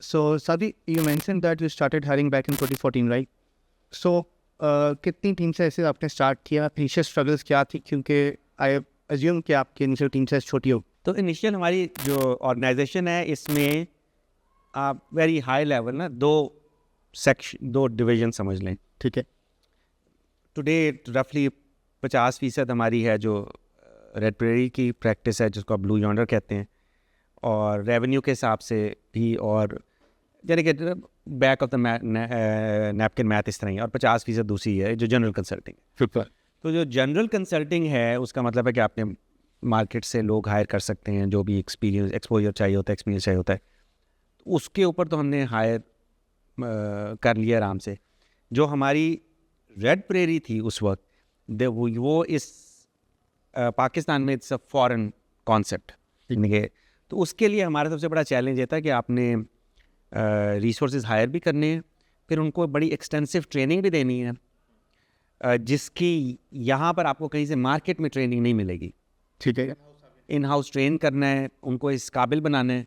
So, Sadi, you mentioned that you started hiring back in 2014, right? So, कितनी team से ऐसे आपने start किया, इनिशियल स्ट्रगल्स क्या थी, क्योंकि आई अज्यूम कि आपकी इनिशियल टीम साइज छोटी हो। तो इनिशियल हमारी जो ऑर्गेनाइजेशन है इसमें आप वेरी हाई लेवल ना दो डिवीजन समझ लें। ठीक है। टुडे रफली 50% हमारी है जो रेड प्रेरी की प्रैक्टिस है जिसको आप ब्लू यॉन्डर कहते हैं, और रेवेन्यू के हिसाब से भी, और यानी कि back of the napkin math इस तरह ही, और 50% दूसरी है जो जनरल कंसल्टिंग। तो जो जनरल कंसल्टिंग है उसका मतलब है कि आपने मार्केट से लोग हायर कर सकते हैं, जो भी एक्सपोजर चाहिए होता है, एक्सपीरियंस चाहिए होता है, तो उसके ऊपर तो हमने हायर कर लिया आराम से। जो हमारी रेड प्रेरी थी उस वक्त, वो इस पाकिस्तान में इट्स अ फॉरेन कॉन्सेप्ट, तो उसके लिए हमारा सबसे बड़ा चैलेंज ये था कि आपने रिसोर्सेज हायर भी करने हैं, फिर उनको बड़ी एक्सटेंसिव ट्रेनिंग भी देनी है, जिसकी यहाँ पर आपको कहीं से मार्केट में ट्रेनिंग नहीं मिलेगी। ठीक है। इन हाउस ट्रेन करना है, उनको इस काबिल बनाना है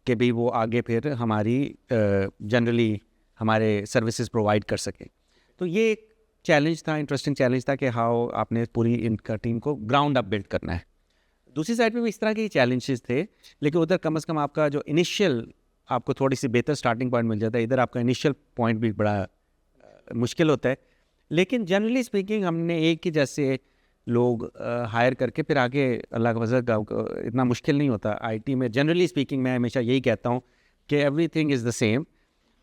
कि भाई वो आगे फिर हमारी जनरली हमारे सर्विसेज प्रोवाइड कर सकें। तो ये एक चैलेंज था, इंटरेस्टिंग चैलेंज था कि हाउ आपने पूरी इनका टीम को ग्राउंड अप बिल्ड करना है। दूसरी साइड पे भी इस तरह के चैलेंजेस थे, लेकिन उधर कम से कम आपका जो इनिशियल आपको थोड़ी सी बेहतर स्टार्टिंग पॉइंट मिल जाता है, इधर आपका इनिशियल पॉइंट भी बड़ा मुश्किल होता है। लेकिन जनरली स्पीकिंग हमने एक ही जैसे लोग हायर करके फिर आगे अल्लाह का फजल का इतना मुश्किल नहीं होता आईटी में। जनरली स्पीकिंग मैं हमेशा यही कहता हूँ कि एवरीथिंग इज़ द सेम।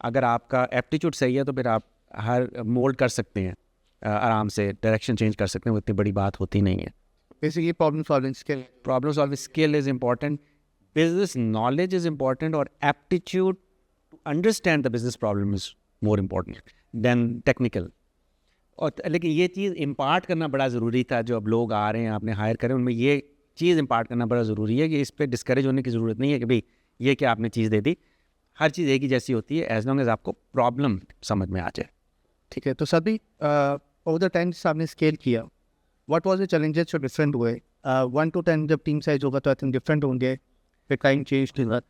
अगर आपका एप्टीट्यूड सही है तो फिर आप हर मोल्ड कर सकते हैं, आराम से डायरेक्शन चेंज कर सकते हैं, वो इतनी बड़ी बात होती नहीं है। Basically problem solving skill is important, business knowledge is important, और aptitude to understand the business problem is more important than technical. और लेकिन ये चीज़ इम्पार्ट करना बड़ा ज़रूरी था। जो अब लोग आ रहे हैं आपने हायर करें, उनमें ये चीज़ इम्पार्ट करना बड़ा ज़रूरी है कि इस पर डिस्करेज होने की ज़रूरत नहीं है कि भाई ये क्या आपने चीज़ दे दी। हर चीज़ एक ही जैसी होती है एज लॉन्ग एज आपको प्रॉब्लम समझ में आ जाए। ठीक है। तो सभी ओवर द टाइम आपने स्केल किया, व्हाट वाज द चैलेंजेस जो डिफरेंट हुए? 1 to 10 जब टीम साइज होगा तो आई थिंक डिफरेंट होंगे, फिर टाइम चेंज।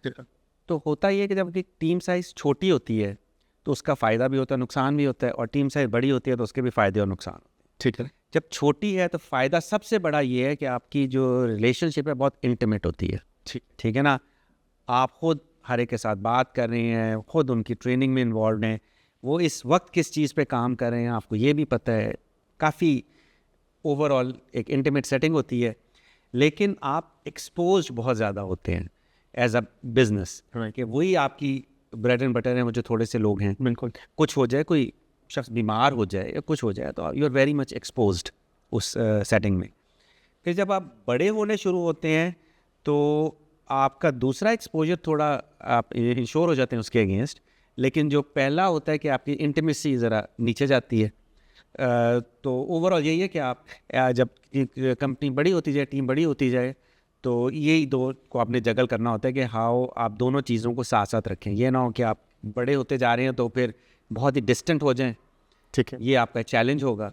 तो होता ये है कि जब टीम साइज़ छोटी होती है तो उसका फ़ायदा भी होता है, नुकसान भी होता है, और टीम साइज़ बड़ी होती है तो उसके भी फ़ायदे और नुकसान। ठीक है। जब छोटी है तो फ़ायदा सबसे बड़ा ये है कि आपकी जो रिलेशनशिप है बहुत इंटीमेट होती है। ठीक है ना, आप खुद हर एक के साथ बात कर रहे हैं, खुद उनकी ट्रेनिंग में इन्वॉल्व हैं, वो इस वक्त किस चीज़ पे काम कर रहे हैं आपको ये भी पता है। काफ़ी ओवरऑल एक इंटीमेट सेटिंग होती है, लेकिन आप एक्सपोज बहुत ज़्यादा होते हैं एज अ बिजनेस कि वही आपकी ब्रेड एंड बटर है। वो जो थोड़े से लोग हैं, बिल्कुल, कुछ हो जाए, कोई शख्स बीमार हो जाए या कुछ हो जाए तो you are very much exposed उस सेटिंग में। फिर जब आप बड़े होने शुरू होते हैं तो आपका दूसरा एक्सपोजर थोड़ा आप इंश्योर हो जाते हैं उसके अगेंस्ट, लेकिन जो पहला होता है कि आपकी इंटीमेसी ज़रा नीचे जाती है। तो ओवरऑल यही है कि आप जब कंपनी बड़ी होती जाए, टीम बड़ी होती जाए, तो यही दो को आपने जगल करना होता है कि हाउ आप दोनों चीज़ों को साथ साथ रखें। ये ना हो कि आप बड़े होते जा रहे हैं तो फिर बहुत ही डिस्टेंट हो जाएं। ठीक है। ये आपका चैलेंज होगा।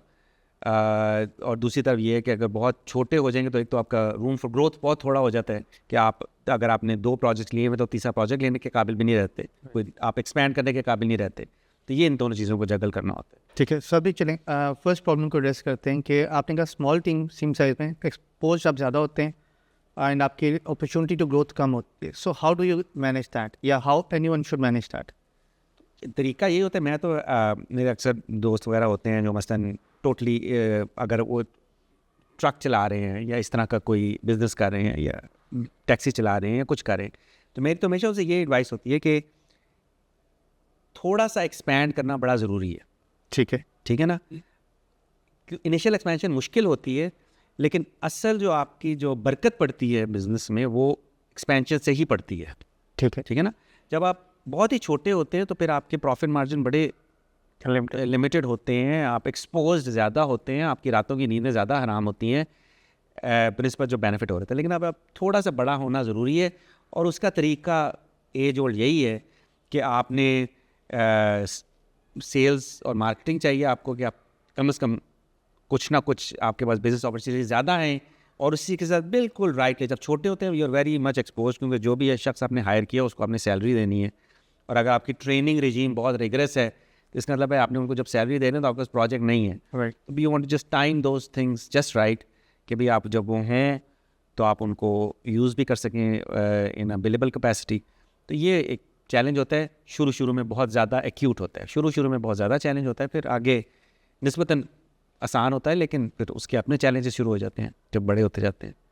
और दूसरी तरफ ये है कि अगर बहुत छोटे हो जाएंगे तो एक तो आपका रूम फॉर ग्रोथ बहुत थोड़ा हो जाता है कि आप अगर आपने 2 प्रोजेक्ट लिए हुए तो तीसरा प्रोजेक्ट लेने के काबिल भी नहीं रहते, कोई आप एक्सपैंड करने के काबिल नहीं रहते। तो ये इन दोनों चीज़ों को जगल करना होता है। ठीक है। सभी चलें, फर्स्ट प्रॉब्लम को एड्रेस करते हैं कि आपने कहा स्मॉल टीम साइज में एक्सपोज आप ज़्यादा होते हैं एंड आपकी अपॉर्चुनिटी टू ग्रोथ कम होती है। So how do you manage that, या how anyone should manage that? तरीका ये होता है, मैं तो मेरे अक्सर दोस्त वगैरह होते हैं जो मसलन टोटली अगर वो ट्रक चला रहे हैं या इस तरह का कोई बिज़नेस कर रहे हैं या टैक्सी चला रहे हैं या कुछ कर रहे हैं, तो मेरी तो हमेशा उनसे ये एडवाइस होती है कि थोड़ा सा एक्सपैंड करना बड़ा ज़रूरी है। ठीक है ना, इनिशियल एक्सपेंशन मुश्किल होती है, लेकिन असल जो आपकी जो बरकत पड़ती है बिज़नेस में वो एक्सपेंशन से ही पड़ती है। ठीक है ना, जब आप बहुत ही छोटे होते हैं तो फिर आपके प्रॉफिट मार्जिन बड़े लिमिटेड होते हैं, आप एक्सपोज्ड ज़्यादा होते हैं, आपकी रातों की नींदें ज़्यादा हराम होती हैं बनिस्बत जो बेनिफिट हो रहे थे। लेकिन अब आप थोड़ा सा बड़ा होना ज़रूरी है, और उसका तरीका एज ओल्ड यही है कि आपने सेल्स और मार्केटिंग चाहिए आपको कि आप कम से कम कुछ ना कुछ आपके पास बिजनेस अपॉर्चुनिटी ज़्यादा हैं, और उसी के साथ बिल्कुल राइट है। जब छोटे होते हैं you are very much expose, क्योंकि जो भी है शख्स आपने हायर किया उसको आपने सैलरी देनी है, और अगर आपकी ट्रेनिंग रिजीम बहुत रिगरस है तो इसका मतलब है आपने उनको जब सैलरी दे रहे हैं तो आपके पास प्रोजेक्ट नहीं है, राइट। तो you want to just time those things just right कि भाई आप जब वो हैं तो आप उनको यूज़ भी कर सकें इन अ बिलेबल कैपेसिटी। तो ये एक चैलेंज होता है, शुरू में बहुत ज़्यादा एक्यूट होता है, शुरू में बहुत ज़्यादा चैलेंज होता है, फिर आगे निस्बतन आसान होता है, लेकिन फिर उसके अपने चैलेंजेस शुरू हो जाते हैं जब बड़े होते जाते हैं।